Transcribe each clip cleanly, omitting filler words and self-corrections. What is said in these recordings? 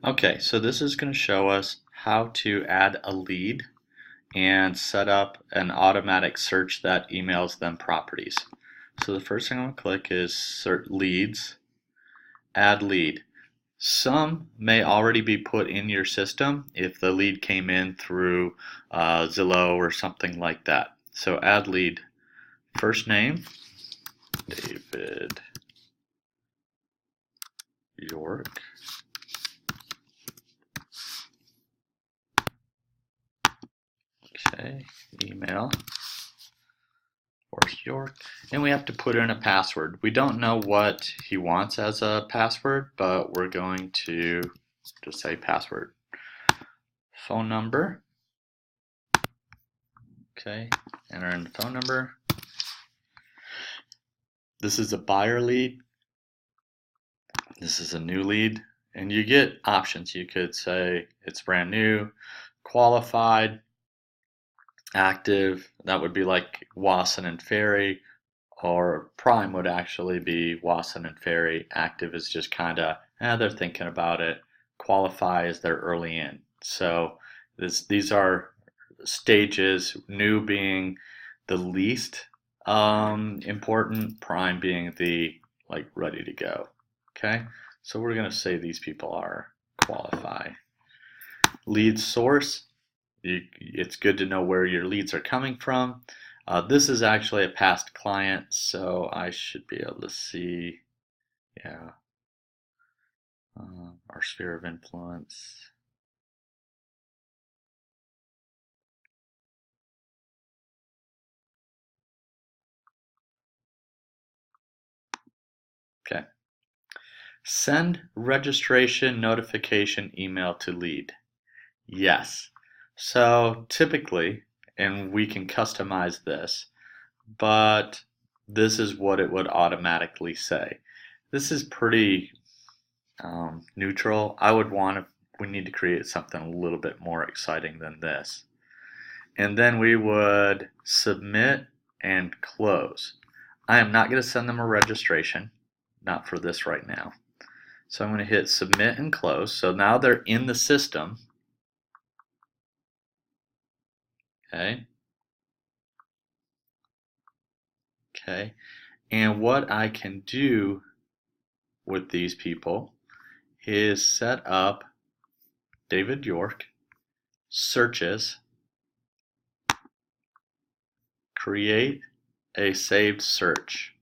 Okay, so this is going to show us how to add a lead and set up an automatic search that emails them properties. So the first thing I'm going to click is search leads, add lead. Some may already be put in your system if the lead came in through Zillow or something like that. So add lead, first name, David York. Okay, email. Forrest York, and we have to put in a password. We don't know what he wants as a password, but we're going to just say password. Phone number. Okay, enter in the phone number. This is a buyer lead. This is a new lead, and you get options. You could say it's brand new, qualified, active. That would be like Wasson and Ferry, or prime would actually be Wasson and Ferry. Active is just kind of, they're thinking about it. Qualify is they're early in. So these are stages, new being the least important, prime being the like ready to go. Okay, so we're going to say these people are qualify. Lead source, it's good to know where your leads are coming from. This is actually a past client, so I should be able to see, yeah, our sphere of influence. Okay. Send registration notification email to lead. Yes. So typically, and we can customize this, but this is what it would automatically say. This is pretty neutral. I would want to, we need to create something a little bit more exciting than this. And then we would submit and close. I am not going to send them a registration, not for this right now. So I'm going to hit submit and close. So now they're in the system. Okay. Okay. And what I can do with these people is set up David York, searches, create a saved search.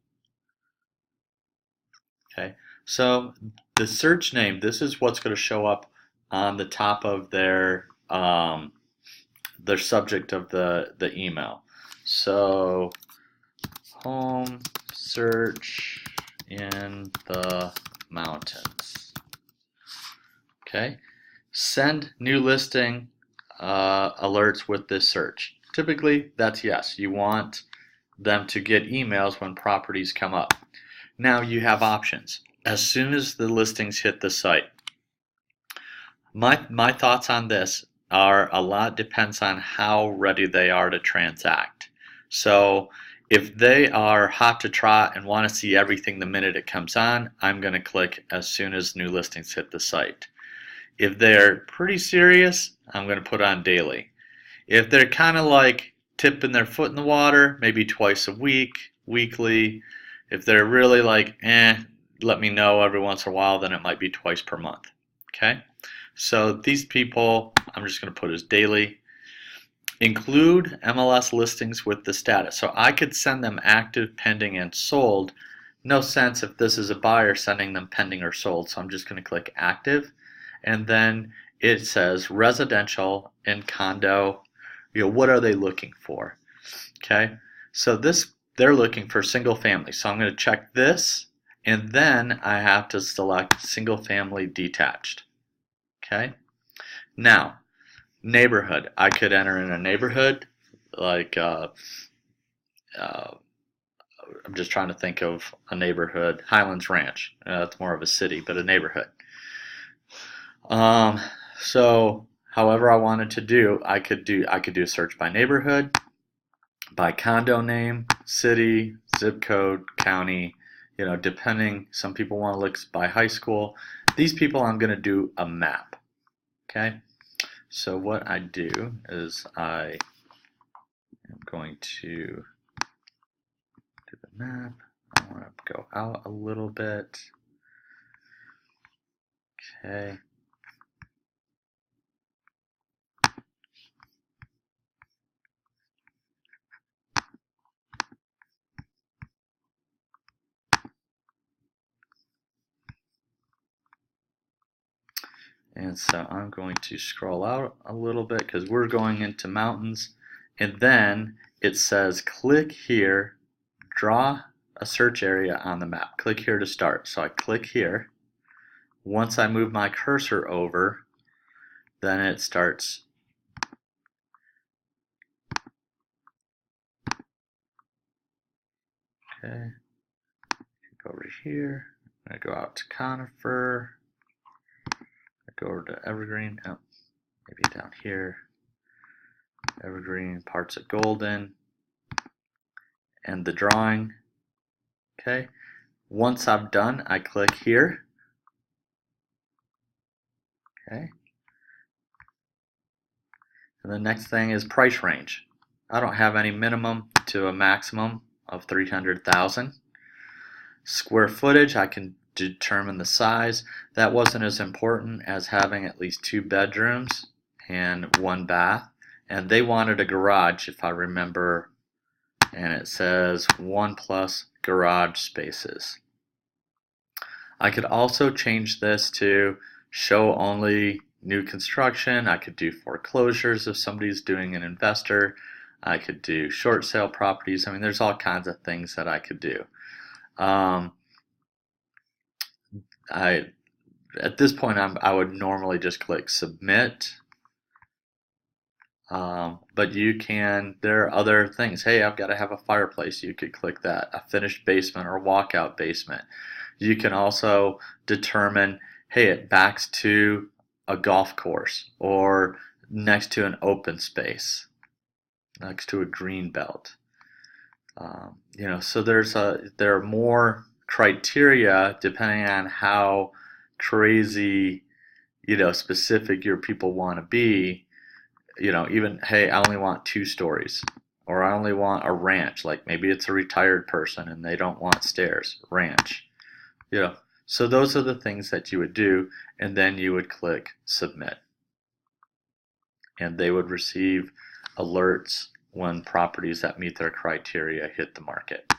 Okay, so the search name, this is what's going to show up on the top of their subject of the email. So home search in the mountains. Okay, send new listing alerts with this search. Typically, that's yes. You want them to get emails when properties come up. Now you have options. As soon as the listings hit the site, my thoughts on this are a lot depends on how ready they are to transact. So if they are hot to trot and want to see everything the minute it comes on, I'm going to click as soon as new listings hit the site. If they're pretty serious, I'm going to put on daily. If they're kind of like tipping their foot in the water, maybe twice a week, weekly. If they're really like, let me know every once in a while, then it might be twice per month. Okay? So these people, I'm just going to put as daily. Include MLS listings with the status. So I could send them active, pending, and sold. No sense if this is a buyer sending them pending or sold. So I'm just going to click active. And then it says residential and condo. What are they looking for? Okay, so they're looking for single family. So I'm going to check this, and then I have to select single family detached. Okay, now neighborhood. I could enter in a neighborhood like I'm just trying to think of a neighborhood. Highlands Ranch. That's more of a city, but a neighborhood. So however I wanted to do, I could do a search by neighborhood, by condo name, city, zip code, county, depending. Some people want to look by high school. These people, I'm going to do a map. Okay, so what I do is I am going to do the map. I want to go out a little bit. Okay. And so I'm going to scroll out a little bit because we're going into mountains. And then it says click here, draw a search area on the map. Click here to start. So I click here. Once I move my cursor over, then it starts. Okay, go over here. I'm going to go out to Conifer. Go over to Evergreen. Oh, maybe down here. Evergreen, parts of Golden, and the drawing. Okay. Once I'm done, I click here. Okay. And the next thing is price range. I don't have any minimum to a maximum of 300,000. Square footage, I can determine the size. That wasn't as important as having at least 2 bedrooms and 1 bath. And they wanted a garage, if I remember, and it says 1+ garage spaces. I could also change this to show only new construction. I could do foreclosures if somebody's doing an investor. I could do short sale properties. I mean, there's all kinds of things that I could do. At this point, I would normally just click submit. But you can, there are other things. Hey, I've got to have a fireplace. You could click that. A finished basement or walkout basement. You can also determine, hey, it backs to a golf course or next to an open space, next to a green belt. So there are more criteria depending on how crazy, specific your people want to be. Even, hey, I only want 2 stories, or I only want a ranch. Like maybe it's a retired person and they don't want stairs. Ranch. So those are the things that you would do, and then you would click submit. And they would receive alerts when properties that meet their criteria hit the market.